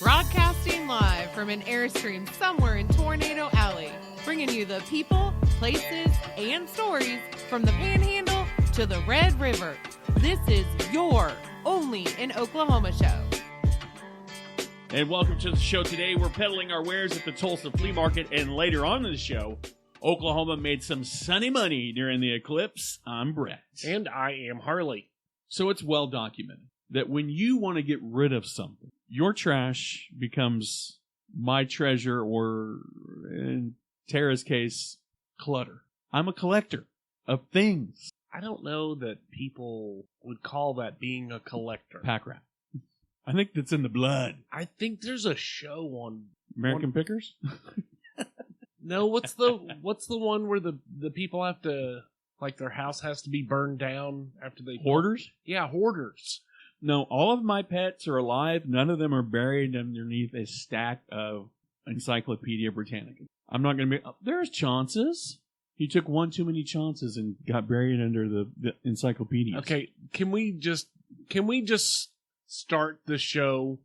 Broadcasting live from an Airstream somewhere in Tornado Alley, bringing you the people, places, and stories from the Panhandle to the Red River. This is your Only in Oklahoma show. And welcome to the show today. We're peddling our wares at the Tulsa Flea Market, and later on in the show, Oklahoma made some sunny money during the eclipse. I'm Brett. And I am Harley. So it's well documented that when you want to get rid of something, your trash becomes my treasure, or in Tara's case, clutter. I'm a collector of things. I don't know that people would call that being a collector. Pack rat. I think that's in the blood. I think there's a show on American Pickers? No, what's the one where the people have to, like, their house has to be burned down after they... Hoarders? Yeah, hoarders. No, all of my pets are alive. None of them are buried underneath a stack of Encyclopedia Britannica. I'm not going to be... there's chances. He took one too many chances and got buried under the encyclopedias. Okay, can we just start the show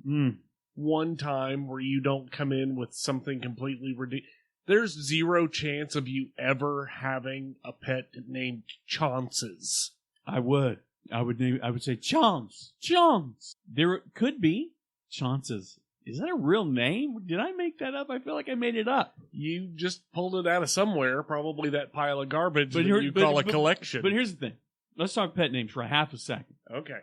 one time where you don't come in with something completely ridiculous? There's zero chance of you ever having a pet named Chances. I would say Chance. There could be Chances. Is that a real name? Did I make that up? I feel like I made it up. You just pulled it out of somewhere, probably that pile of garbage that you call a collection. But here's the thing. Let's talk pet names for a half a second. Okay.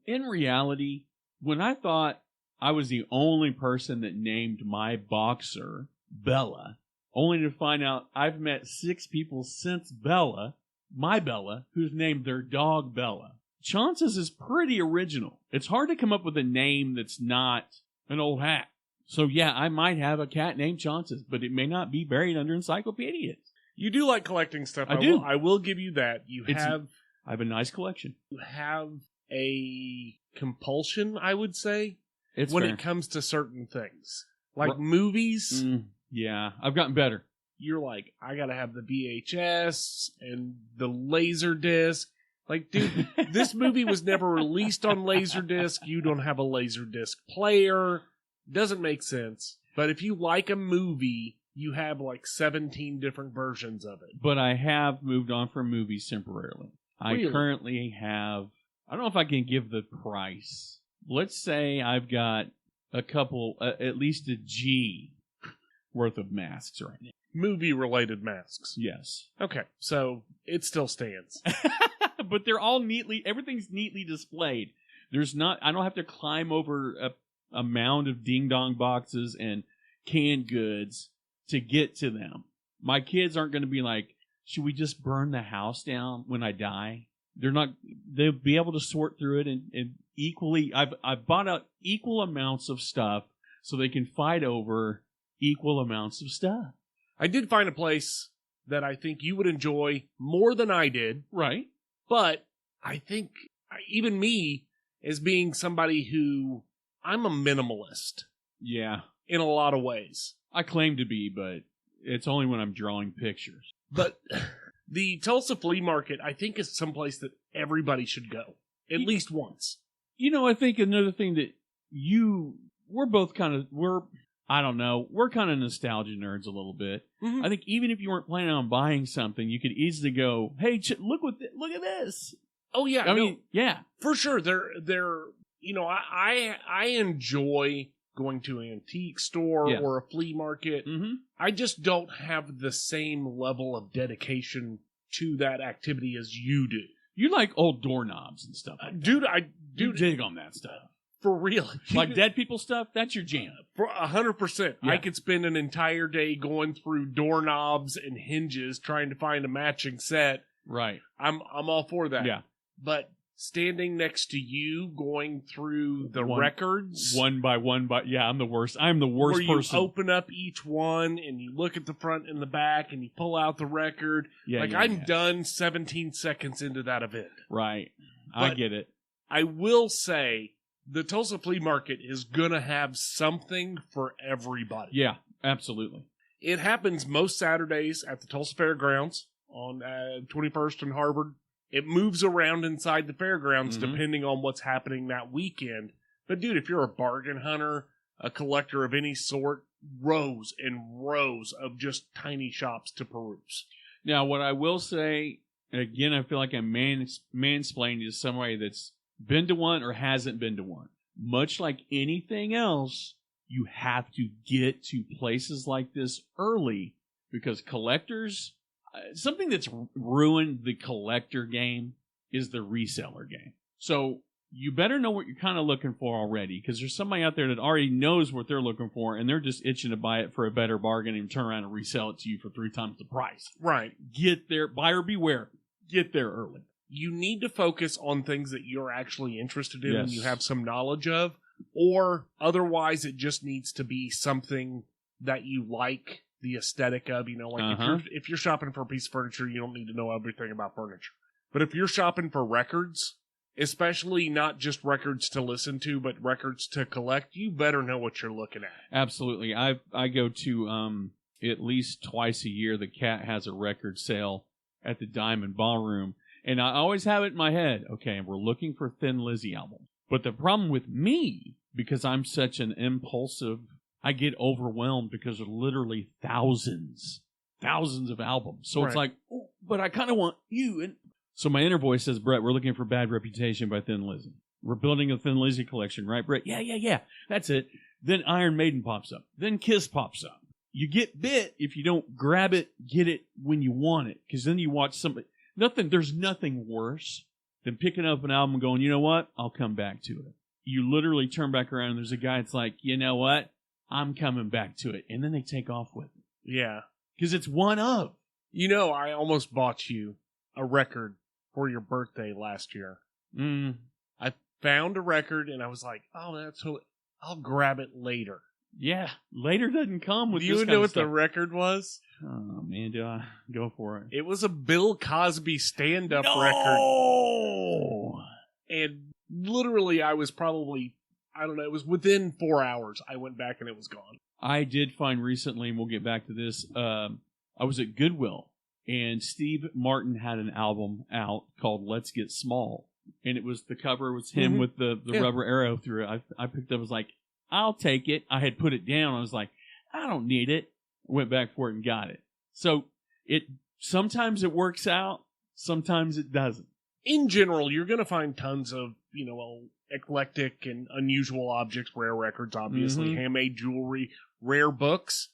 In reality, when I thought I was the only person that named my boxer Bella, only to find out I've met 6 people since Bella, my Bella, who's named their dog Bella. Chances is pretty original. It's hard to come up with a name that's not an old hat. So yeah, I might have a cat named Chances, but it may not be buried under encyclopedias. You do like collecting stuff. I do. I will give you that. I have a nice collection. You have a compulsion, I would say, It's when fair. it comes to certain things. Like movies. Yeah, I've gotten better. You're like, I gotta have the VHS and the Laserdisc. Like, dude, this movie was never released on Laserdisc. You don't have a Laserdisc player. Doesn't make sense. But if you like a movie, you have like 17 different versions of it. But I have moved on from movies temporarily. Really? I currently have, I don't know if I can give the price. Let's say I've got a couple, at least a G worth of masks right now. Movie-related masks. Yes. Okay, so it still stands. But they're all everything's neatly displayed. I don't have to climb over a mound of ding-dong boxes and canned goods to get to them. My kids aren't going to be like, should we just burn the house down when I die? They'll be able to sort through it and equally, I've bought out equal amounts of stuff so they can fight over equal amounts of stuff. I did find a place that I think you would enjoy more than I did. Right. But I think even me, as being somebody who, I'm a minimalist. Yeah. In a lot of ways. I claim to be, but it's only when I'm drawing pictures. But the Tulsa Flea Market, I think, is someplace that everybody should go. At least once. You know, I think another thing that we're both kind of, we're kind of nostalgia nerds a little bit. Mm-hmm. I think even if you weren't planning on buying something, you could easily go, hey, look at this. Oh, yeah. I mean, yeah. For sure. They're I enjoy going to an antique store or a flea market. Mm-hmm. I just don't have the same level of dedication to that activity as you do. You like old doorknobs and stuff like that. Dude, I do dig on that stuff. For real. Like dead people stuff, that's your jam. For 100%. Yeah. I could spend an entire day going through doorknobs and hinges trying to find a matching set. Right. I'm all for that. Yeah. But standing next to you, going through the records. One by one, I'm the worst. I'm the worst person. Where you open up each one and you look at the front and the back and you pull out the record. I'm done 17 seconds into that event. Right. I get it. I will say, the Tulsa Flea Market is going to have something for everybody. Yeah, absolutely. It happens most Saturdays at the Tulsa Fairgrounds on 21st and Harvard. It moves around inside the fairgrounds depending on what's happening that weekend. But, dude, if you're a bargain hunter, a collector of any sort, rows and rows of just tiny shops to peruse. Now, what I will say, again, I feel like I'm mansplaining to somebody that's been to one or hasn't been to one. Much like anything else, you have to get to places like this early because collectors, something that's ruined the collector game is the reseller game. So you better know what you're kind of looking for already because there's somebody out there that already knows what they're looking for and they're just itching to buy it for a better bargain and turn around and resell it to you for 3 times the price. Right. Get there, buyer beware. Get there early. You need to focus on things that you're actually interested in and Yes. you have some knowledge of, or otherwise it just needs to be something that you like the aesthetic of. You know, like if you're shopping for a piece of furniture, you don't need to know everything about furniture. But if you're shopping for records, especially not just records to listen to, but records to collect, you better know what you're looking at. Absolutely. I go to at least twice a year. The Cat has a record sale at the Diamond Ballroom, and I always have it in my head. Okay, we're looking for Thin Lizzy albums. But the problem with me, because I'm such an impulsive, I get overwhelmed because there are literally thousands of albums. So it's like, oh, but I kind of want you. And so my inner voice says, Brett, we're looking for Bad Reputation by Thin Lizzy. We're building a Thin Lizzy collection, right, Brett? Yeah. That's it. Then Iron Maiden pops up. Then Kiss pops up. You get bit if you don't grab it, get it when you want it. Because then you watch somebody. There's nothing worse than picking up an album and going, you know what? I'll come back to it. You literally turn back around and there's a guy that's like, you know what? I'm coming back to it. And then they take off with it. Yeah. Because it's one of. You know, I almost bought you a record for your birthday last year. I found a record and I was like, oh, that's so I'll grab it later. Yeah, later doesn't come with Do this you kind know of what stuff. the record was? Oh, man, do I go for it? It was a Bill Cosby stand-up record. No! And literally, I was probably, I don't know, it was within 4 hours. I went back and it was gone. I did find recently, and we'll get back to this, I was at Goodwill, and Steve Martin had an album out called Let's Get Small. And it was, the cover was him with the rubber arrow through it. I picked up, I was like, I'll take it. I had put it down. I was like, I don't need it. Went back for it and got it. So sometimes it works out, sometimes it doesn't. In general, you're going to find tons of, eclectic and unusual objects, rare records, obviously, handmade jewelry, rare books,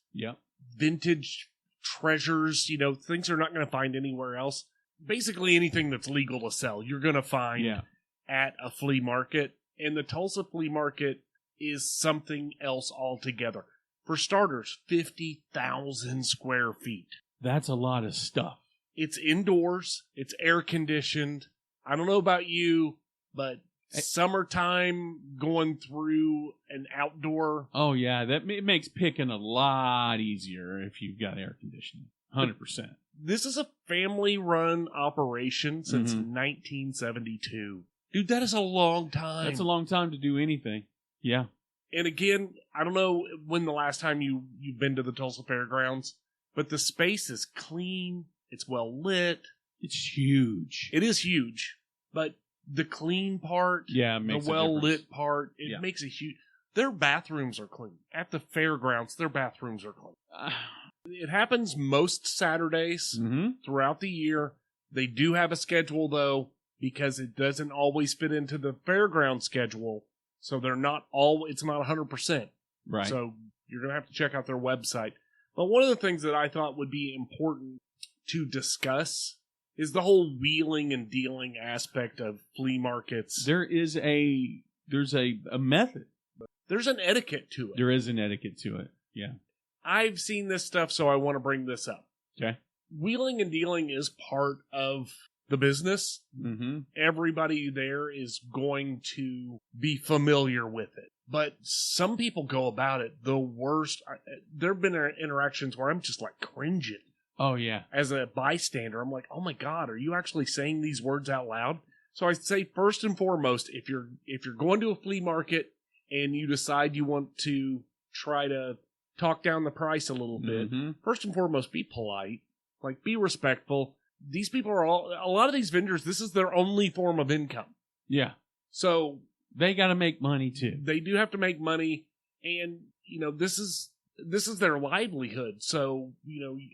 vintage treasures, things you're not going to find anywhere else. Basically anything that's legal to sell, you're going to find at a flea market. And the Tulsa Flea Market is something else altogether. For starters, 50,000 square feet. That's a lot of stuff. It's indoors. It's air conditioned. I don't know about you, but summertime going through an outdoor. Oh, yeah. It makes picking a lot easier if you've got air conditioning. 100%. This is a family-run operation since 1972. Dude, that is a long time. That's a long time to do anything. Yeah. And again, I don't know when the last time you've been to the Tulsa Fairgrounds, but the space is clean. It's well lit. It's huge. It is huge. But the clean part, makes the well lit part, it makes a huge. Their bathrooms are clean. At the fairgrounds, their bathrooms are clean. It happens most Saturdays throughout the year. They do have a schedule, though, because it doesn't always fit into the fairground schedule. So they're not it's not 100%. Right. So you're going to have to check out their website. But one of the things that I thought would be important to discuss is the whole wheeling and dealing aspect of flea markets. There's a method. There's an etiquette to it. There is an etiquette to it. Yeah. I've seen this stuff, so I want to bring this up. Okay. Wheeling and dealing is part of the business. Mm-hmm. Everybody there is going to be familiar with it. But some people go about it the worst. There have been interactions where I'm just like cringing. Oh, yeah. As a bystander, I'm like, oh my God, are you actually saying these words out loud? So I say, first and foremost, if you're going to a flea market and you decide you want to try to talk down the price a little bit, first and foremost, be polite. Like, be respectful. These people are a lot of these vendors, this is their only form of income. Yeah. So they got to make money too. They do have to make money. And, this is their livelihood. So,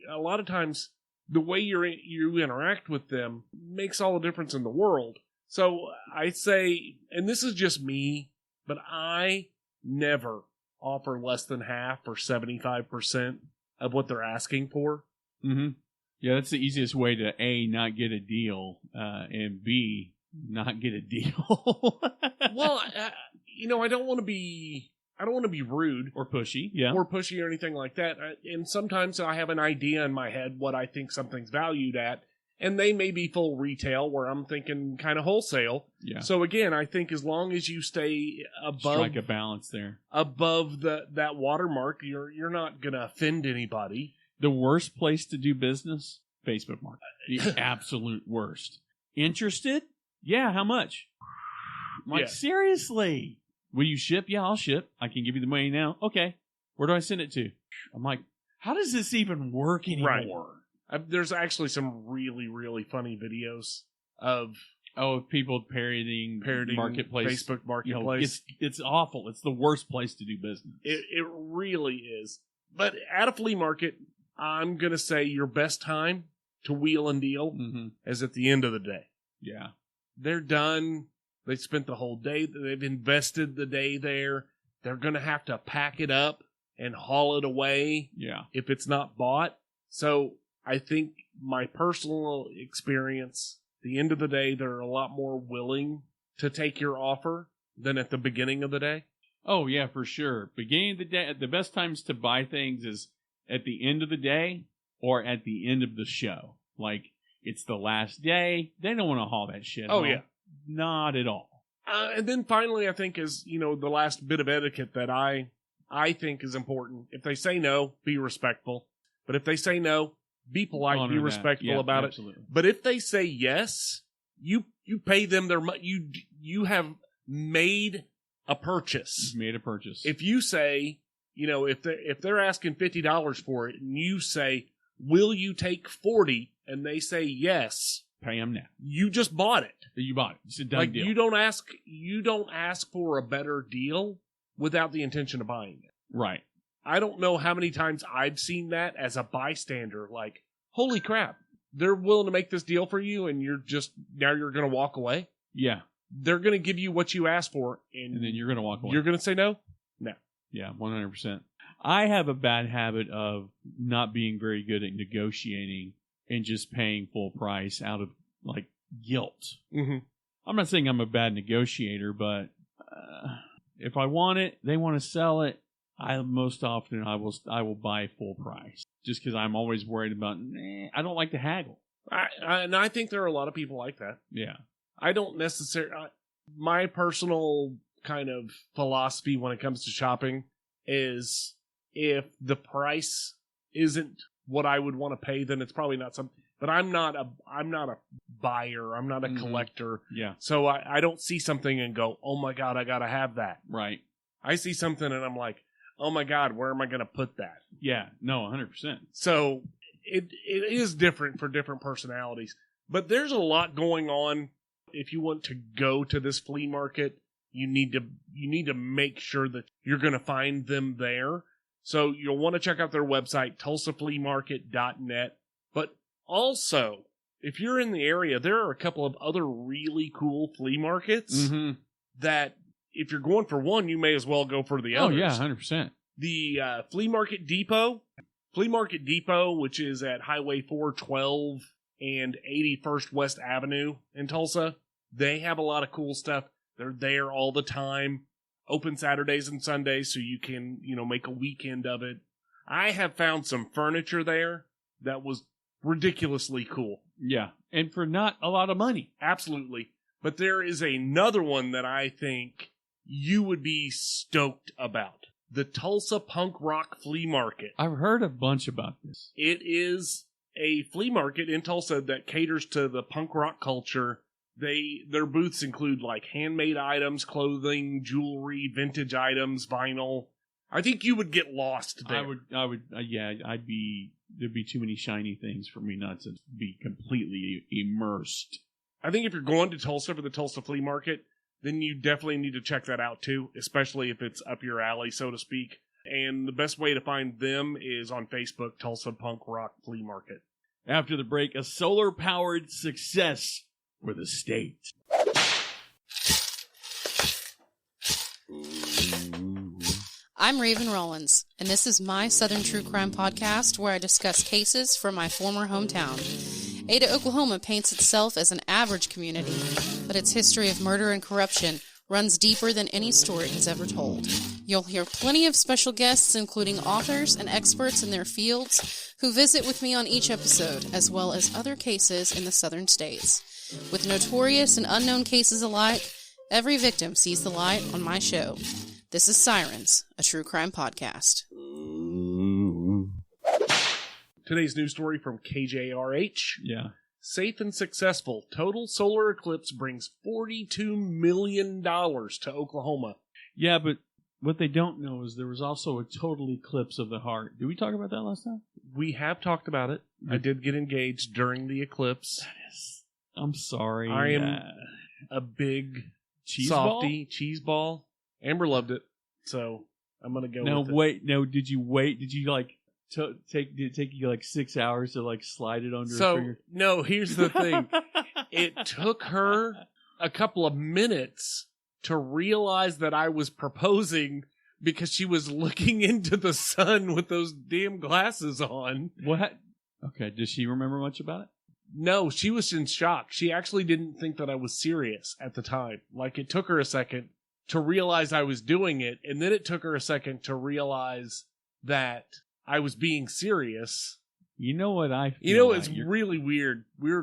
a lot of times the way you interact with them makes all the difference in the world. So I say, and this is just me, but I never offer less than half or 75% of what they're asking for. Mm-hmm. Yeah, that's the easiest way to A, not get a deal, and B, not get a deal. Well, I don't want to be rude or pushy, yeah, or anything like that. And sometimes I have an idea in my head what I think something's valued at, and they may be full retail where I'm thinking kind of wholesale. Yeah. So again, I think as long as you stay strike a balance there, above that watermark, you're not gonna offend anybody. The worst place to do business, Facebook Market. The absolute worst. Interested? Yeah, how much? I'm like, seriously? Will you ship? Yeah, I'll ship. I can give you the money now. Okay. Where do I send it to? I'm like, how does this even work anymore? Right. There's actually some really, really funny videos of people parodying marketplace, Facebook Marketplace. It's awful. It's the worst place to do business. It really is. But at a flea market, I'm going to say your best time to wheel and deal is at the end of the day. Yeah. They're done. They spent the whole day. They've invested the day there. They're going to have to pack it up and haul it away if it's not bought. So I think my personal experience, at the end of the day, they're a lot more willing to take your offer than at the beginning of the day. Oh, yeah, for sure. Beginning of the day, the best times to buy things is at the end of the day or at the end of the show. Like, it's the last day. They don't want to haul that shit home. Yeah. Not at all. And then finally, I think is, the last bit of etiquette that I think is important. If they say no, be respectful. But if they say no, be polite, honor be respectful about absolutely. it. But if they say yes, you pay them their money. You have made a purchase. You've made a purchase. If you say, if they're asking $50 for it, and you say, will you take 40? And they say yes, pay them now. You just bought it. You bought it. It's a done deal. You don't ask for a better deal without the intention of buying it. Right. I don't know how many times I've seen that as a bystander. Like, holy crap, they're willing to make this deal for you, and you're going to walk away. Yeah. They're going to give you what you asked for, and then you're going to walk away. You're going to say no? No. Yeah, 100%. I have a bad habit of not being very good at negotiating and just paying full price out of, like, guilt. Mm-hmm. I'm not saying I'm a bad negotiator, but if I want it, they want to sell it, most often I will buy full price. Just because I'm always worried about, I don't like to haggle. And I think there are a lot of people like that. Yeah. I don't necessarily... my personal kind of philosophy when it comes to shopping is if the price isn't what I would want to pay, then it's probably not something. But I'm not a buyer. I'm not a collector. Yeah. So I don't see something and go, oh my God, I got to have that. Right. I see something and I'm like, oh my God, where am I going to put that? Yeah. No, 100%. So it is different for different personalities. But there's a lot going on. If you want to go to this flea market, you need to make sure that you're going to find them there. So you'll want to check out their website, tulsafleamarket.net. But also, if you're in the area, there are a couple of other really cool flea markets that if you're going for one, you may as well go for the others. Oh, yeah, 100%. The Flea Market Depot, which is at Highway 412 and 81st West Avenue in Tulsa, they have a lot of cool stuff. They're there all the time. Open Saturdays and Sundays, so you can, make a weekend of it. I have found some furniture there that was ridiculously cool. Yeah, and for not a lot of money. Absolutely. But there is another one that I think you would be stoked about. The Tulsa Punk Rock Flea Market. I've heard a bunch about this. It is a flea market in Tulsa that caters to the punk rock culture. Their booths include like handmade items, clothing, jewelry, vintage items, vinyl. I think you would get lost there. There'd be too many shiny things for me not to be completely immersed. I think if you're going to Tulsa for the Tulsa Flea Market, then you definitely need to check that out too, especially if it's up your alley, so to speak. And the best way to find them is on Facebook, Tulsa Punk Rock Flea Market. After the break, a solar-powered success for the state. I'm Raven Rollins, and this is my Southern True Crime podcast where I discuss cases from my former hometown. Ada, Oklahoma paints itself as an average community, but its history of murder and corruption runs deeper than any story has ever told. You'll hear plenty of special guests, including authors and experts in their fields, who visit with me on each episode, as well as other cases in the southern states. With notorious and unknown cases alike, every victim sees the light on my show. This is Sirens, a true crime podcast. Today's news story from KJRH. Yeah. Safe and successful. Total solar eclipse brings $42 million to Oklahoma. Yeah, but what they don't know is there was also a total eclipse of the heart. Did we talk about that last time? We have talked about it. I did get engaged during the eclipse. I'm sorry. I am a big cheese softy cheese ball. Amber loved it, so I'm going to go with it. Did you wait? Did you like... did it take you like 6 hours to like slide it under her finger? No, here's the thing. It took her a couple of minutes to realize that I was proposing because she was looking into the sun with those damn glasses on. What? Okay, does she remember much about it? No, she was in shock. She actually didn't think that I was serious at the time. Like, it took her a second to realize I was doing it, and then it took her a second to realize that I was being serious. You know what I feel? You know, it's really weird. We were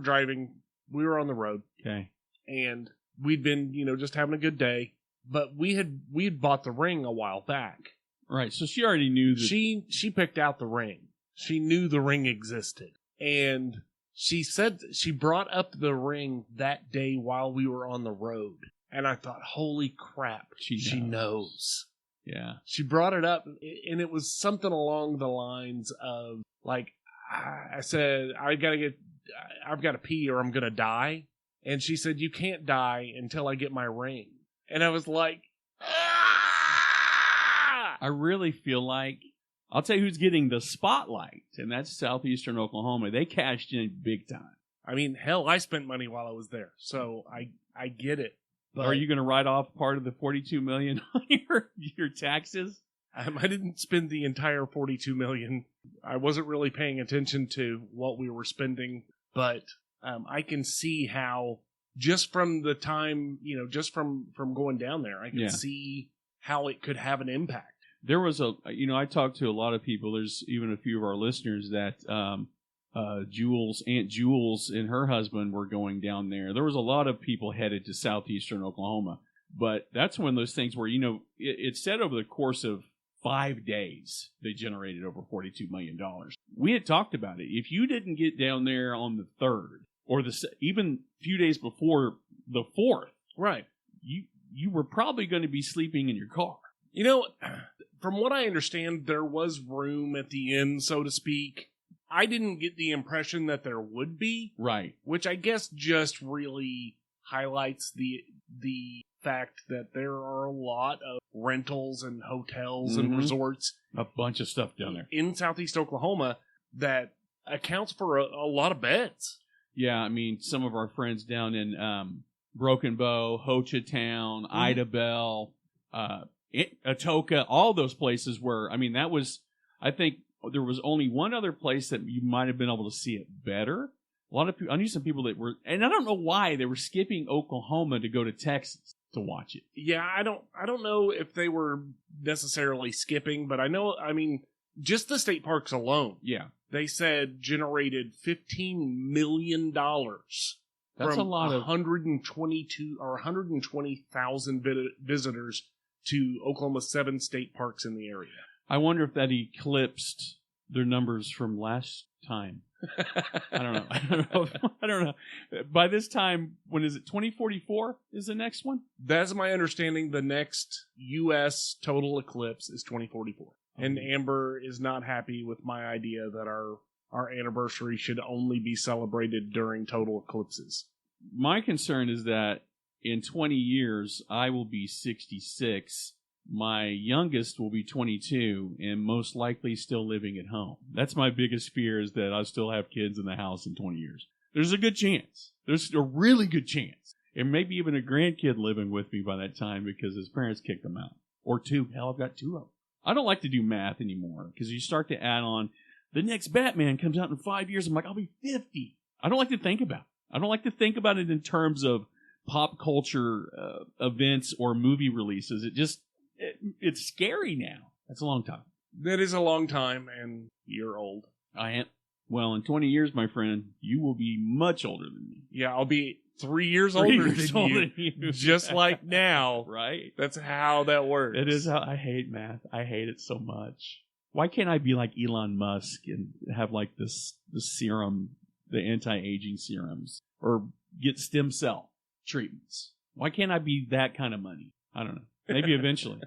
on the road. Okay. And we'd been, just having a good day. But we'd bought the ring a while back. Right. So she already knew that. She picked out the ring. She knew the ring existed. And she said she brought up the ring that day while we were on the road. And I thought, holy crap, she knows. Yeah. She brought it up, and it was something along the lines of, like, I said, I've got to pee or I'm going to die. And she said, you can't die until I get my ring. And I was like, ah! I really feel like, I'll tell you who's getting the spotlight, and that's southeastern Oklahoma. They cashed in big time. I mean, hell, I spent money while I was there, so I get it. But are you going to write off part of the $42 million on your taxes? I didn't spend the entire $42 million. I wasn't really paying attention to what we were spending, but I can see how, just from the time, just from going down there, I can see how it could have an impact. There was I talked to a lot of people. There's even a few of our listeners that Aunt Jules and her husband were going down there. There was a lot of people headed to southeastern Oklahoma, but that's one of those things where, it said over the course of 5 days, they generated over $42 million. We had talked about it. If you didn't get down there on the 3rd or even a few days before the 4th, right, you were probably going to be sleeping in your car. From what I understand, there was room at the inn, so to speak. I didn't get the impression that there would be. Right. Which I guess just really highlights the fact that there are a lot of rentals and hotels and resorts. A bunch of stuff down there. In southeast Oklahoma that accounts for a lot of beds. Yeah, I mean, some of our friends down in Broken Bow, Hochatown, Idabel, Atoka, all those places where, that was, I think, there was only one other place that you might have been able to see it better. A lot of people, I knew some people that were, and I don't know why they were skipping Oklahoma to go to Texas to watch it. Yeah, I don't know if they were necessarily skipping, but just the state parks alone. Yeah. They said generated $15 million. That's from a lot of 122 or 120,000 visitors to Oklahoma's 7 state parks in the area. I wonder if that eclipsed their numbers from last time. I don't know. By this time, when is it? 2044 is the next one? That's my understanding. The next U.S. total eclipse is 2044. And Amber is not happy with my idea that our anniversary should only be celebrated during total eclipses. My concern is that in 20 years, I will be 66. My youngest will be 22 and most likely still living at home. That's my biggest fear, is that I'll still have kids in the house in 20 years. There's a good chance. There's a really good chance. And maybe even a grandkid living with me by that time because his parents kicked him out. Or two. Hell, I've got two of them. I don't like to do math anymore because you start to add on, the next Batman comes out in 5 years. I'm like, I'll be 50. I don't like to think about it. I don't like to think about it in terms of pop culture events or movie releases. It's scary now. That's a long time. That is a long time, and you're old. I am. Well, in 20 years, my friend, you will be much older than me. Yeah, I'll be 3 years older than you. Just like now. Right. That's how that works. It is how I hate math. I hate it so much. Why can't I be like Elon Musk and have like the serum, the anti-aging serums, or get stem cell treatments? Why can't I be that kind of money? I don't know. Maybe eventually.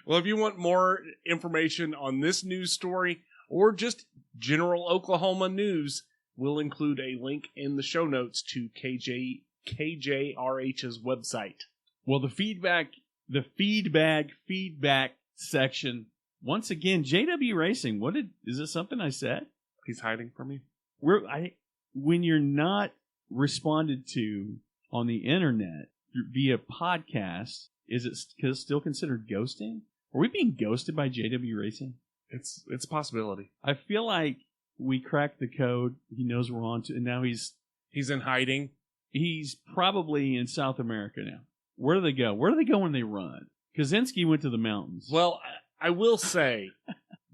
Well, if you want more information on this news story or just general Oklahoma news, we'll include a link in the show notes to KJRH's website. Well, the feedback section, once again, JW Racing, is it something I said? He's hiding from you? When you're not responded to on the internet via podcast, is it still considered ghosting? Are we being ghosted by JW Racing? It's a possibility. I feel like we cracked the code. He knows we're on to, and now he's in hiding. He's probably in South America now. Where do they go? Where do they go when they run? Kaczynski went to the mountains. Well, I will say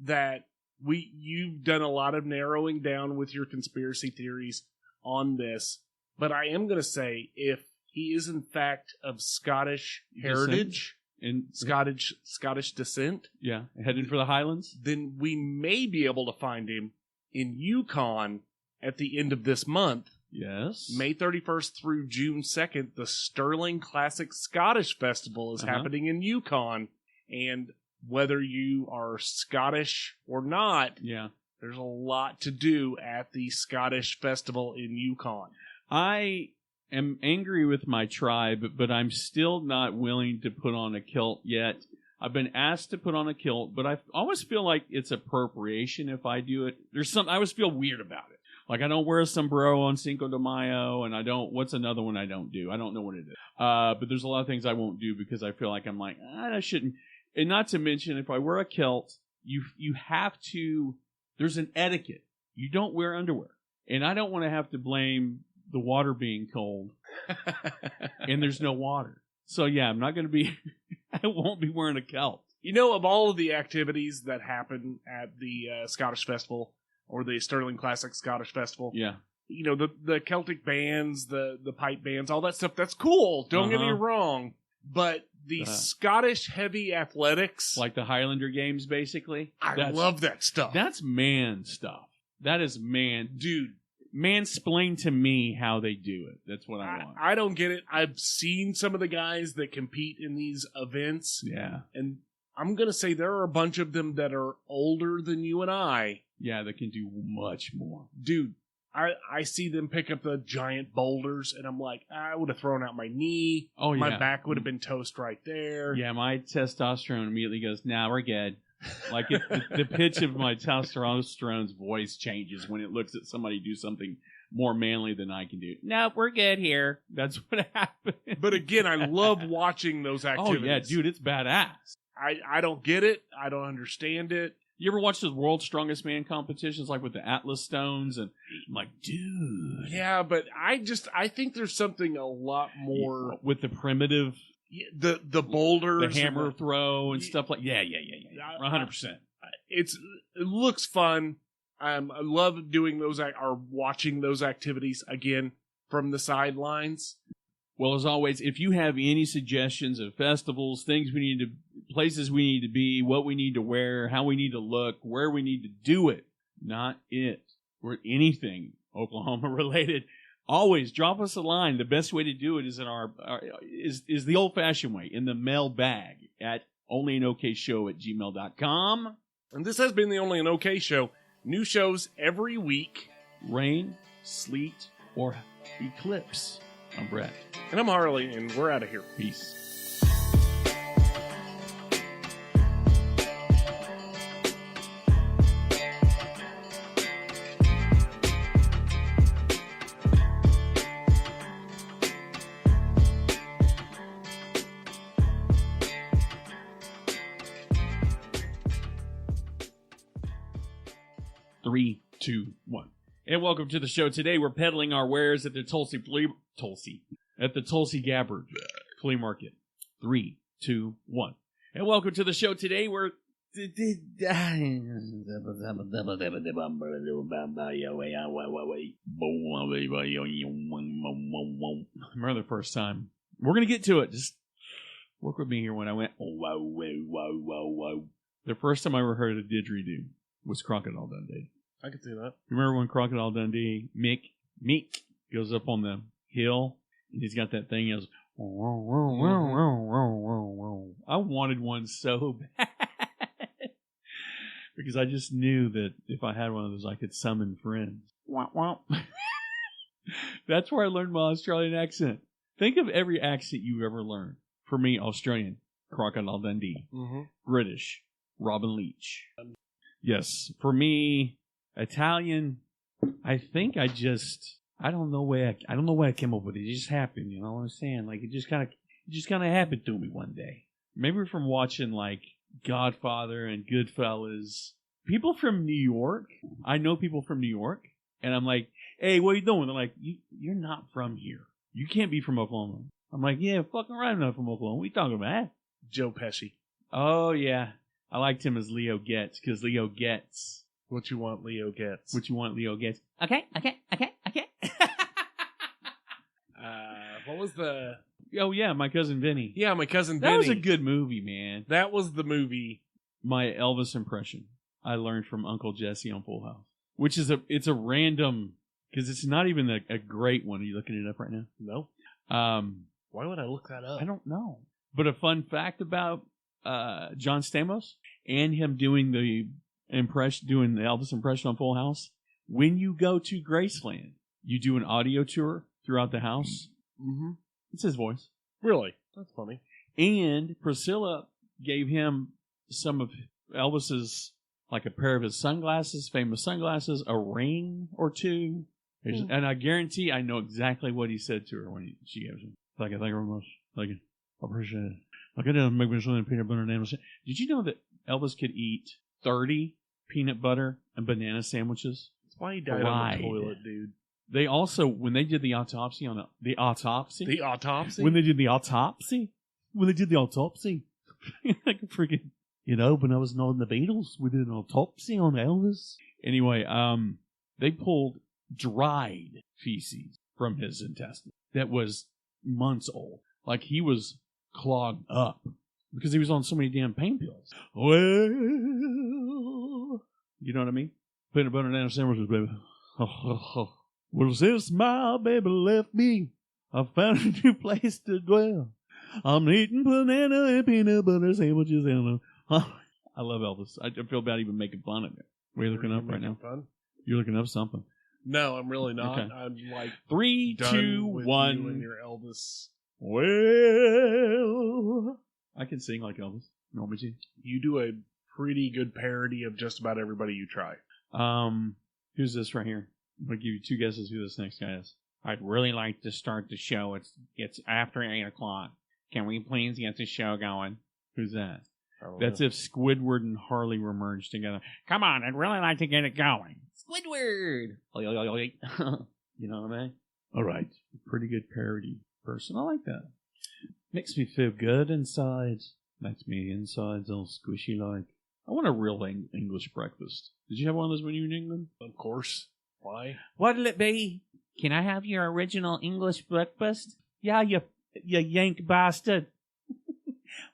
that you've done a lot of narrowing down with your conspiracy theories on this, but I am going to say, if he is in fact of Scottish heritage and Scottish descent, yeah, heading for the Highlands, then we may be able to find him in Yukon at the end of this month. Yes. May 31st through June 2nd, the Sterling Classic Scottish Festival is happening in Yukon. And whether you are Scottish or not, there's a lot to do at the Scottish Festival in Yukon. I am angry with my tribe, but I'm still not willing to put on a kilt yet. I've been asked to put on a kilt, but I always feel like it's appropriation if I do it. I always feel weird about it. Like, I don't wear a sombrero on Cinco de Mayo, and what's another one I don't do? I don't know what it is. But there's a lot of things I won't do because I feel like I'm like, I shouldn't. And not to mention, if I wear a kilt, you have to, there's an etiquette. You don't wear underwear. And I don't want to have to blame the water being cold. And there's no water. So yeah, I'm not going to be, I won't be wearing a kilt. You know, of all of the activities that happen at the Scottish Festival, or the Sterling Classic Scottish Festival. Yeah. You know, the Celtic bands, the pipe bands, all that stuff, that's cool. Don't get me wrong. But the Scottish heavy athletics. Like the Highlander games, basically. I love that stuff. That's man stuff. That is man. Dude, mansplain to me how they do it. That's what I want. I don't get it. I've seen some of the guys that compete in these events. Yeah. And I'm going to say there are a bunch of them that are older than you and I. Yeah, they can do much more. Dude, I see them pick up the giant boulders, and I'm like, I would have thrown out my knee. Oh, yeah. My back would have been toast right there. Yeah, my testosterone immediately goes, nah, we're good. Like, the pitch of my testosterone's voice changes when it looks at somebody do something more manly than I can do. No, we're good here. That's what happened. But again, I love watching those activities. Oh, yeah, dude, it's badass. I don't get it. I don't understand it. You ever watch those World's Strongest Man competitions, like with the Atlas Stones? And I'm like, dude. Yeah, but I think there's something a lot more with the primitive, the boulders, the hammer throw, and stuff like. Yeah, 100%. It looks fun. I love doing those or watching those activities again from the sidelines. Well, as always, if you have any suggestions of festivals, places we need to be, what we need to wear, how we need to look, where we need to do it, not it, or anything Oklahoma related, always drop us a line. The best way to do it is in is the old fashioned way, in the mail bag at OnlyinOKShow@gmail.com. And this has been the Only an OK Show. New shows every week. Rain, sleet, or eclipse. I'm Brett. And I'm Harley, and we're out of here. Peace. Three, two, one. And welcome to the show. Today we're peddling our wares at the Tulsa Gabbard Flea Market. 3, 2, 1. And welcome to the show. Today we're remember the first time. We're gonna get to it. Just work with me here when I went wow. The first time I ever heard a didgeridoo was Crocodile Dundee. I can see that. Remember when Crocodile Dundee, Meek goes up on the hill and he's got that thing as I wanted one so bad because I just knew that if I had one of those I could summon friends. That's where I learned my Australian accent. Think of every accent you ever learned. For me, Australian, Crocodile Dundee. Mm-hmm. British, Robin Leach. Yes, for me, Italian, I think I don't know where I came up with it. It just happened, you know what I'm saying? Like it just kind of happened to me one day. Maybe from watching like Godfather and Goodfellas. People from New York, I know people from New York, and I'm like, hey, what are you doing? They're like, you're not from here. You can't be from Oklahoma. I'm like, yeah, fucking right, I'm not from Oklahoma. What are you talking about? Joe Pesci. Oh, yeah. I liked him as Leo Getz, because Leo Getz. What you want, Leo gets. What you want, Leo Getz. Okay. What was the... Oh, yeah, My Cousin Vinny. Yeah, My Cousin Vinny. That was a good movie, man. That was the movie. My Elvis impression I learned from Uncle Jesse on Full House. Which is it's a random... Because it's not even a great one. Are you looking it up right now? No. Why would I look that up? I don't know. But a fun fact about John Stamos and him doing the Elvis impression on Full House. When you go to Graceland, you do an audio tour throughout the house. Mm-hmm. It's his voice. Really? That's funny. And Priscilla gave him some of Elvis's, like a pair of his sunglasses, famous sunglasses, a ring or two. And I guarantee I know exactly what he said to her when she gave it to him. Thank you very much. Thank you. I appreciate it. Okay, now make me some peanut butter and banana. Did you know that Elvis could eat 30 peanut butter and banana sandwiches? That's why he died on the toilet, dude. They also, when they did the autopsy, when they did the autopsy, like freaking, when I was knowing the Beatles, we did an autopsy on Elvis. Anyway, they pulled dried feces from his intestine that was months old. Like he was clogged up because he was on so many damn pain pills. Well, you know what I mean? Peanut butter and banana sandwiches, baby. Well, since my baby left me, I found a new place to dwell. I'm eating banana and peanut butter sandwiches. And I love Elvis. I feel bad even making fun of it. What are you looking up right now? Fun? You're looking up something. No, I'm really not. Okay. I'm like 3, 2, 1. You and your Elvis. Well, I can sing like Elvis. You want me to? You do a pretty good parody of just about everybody you try. Who's this right here? I'm going to give you 2 guesses who this next guy is. I'd really like to start the show. It's after 8 o'clock. Can we please get the show going? Who's that? That's if Squidward and Harley were merged together. Come on, I'd really like to get it going. Squidward! You know what I mean? All right. Pretty good parody person. I like that. Makes me feel good inside. Makes me insides all squishy like. I want a real English breakfast. Did you have one of those when you were in England? Of course. Why? What'll it be? Can I have your original English breakfast? Yeah, you yank bastard.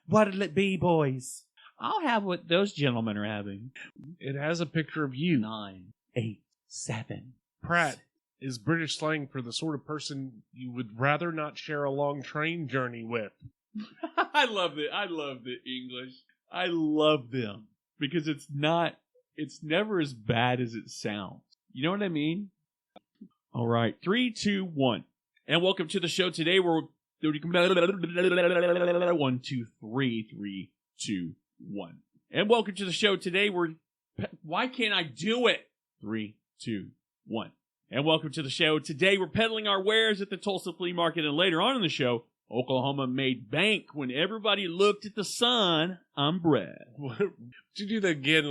What'll it be, boys? I'll have what those gentlemen are having. It has a picture of you. 9, 8, 7. Pratt is British slang for the sort of person you would rather not share a long train journey with. I love it. I love the English. I love them because it's never as bad as it sounds. You know what I mean? All right. 3, 2, 1. And welcome to the show today. We're 1, 2, 3, 3, 2, 1. And welcome to the show today. Why can't I do it? 3, 2, 1. And welcome to the show today. We're peddling our wares at the Tulsa Flea Market, and later on in the show, Oklahoma made bank when everybody looked at the sun. I'm Brad. Would you do that again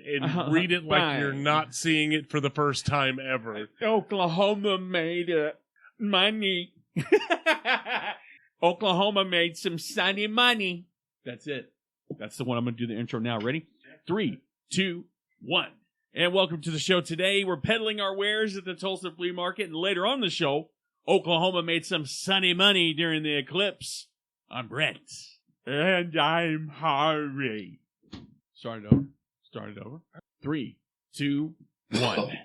and read it like you're not seeing it for the first time ever? Oklahoma made money. Oklahoma made some sunny money. That's it. That's the one. I'm going to do the intro now. Ready? 3, 2, 1. And welcome to the show today. We're peddling our wares at the Tulsa Flea Market, and later on in the show, Oklahoma made some sunny money during the eclipse. I'm Brett. And I'm Harry. Start it over. 3, 2, 1.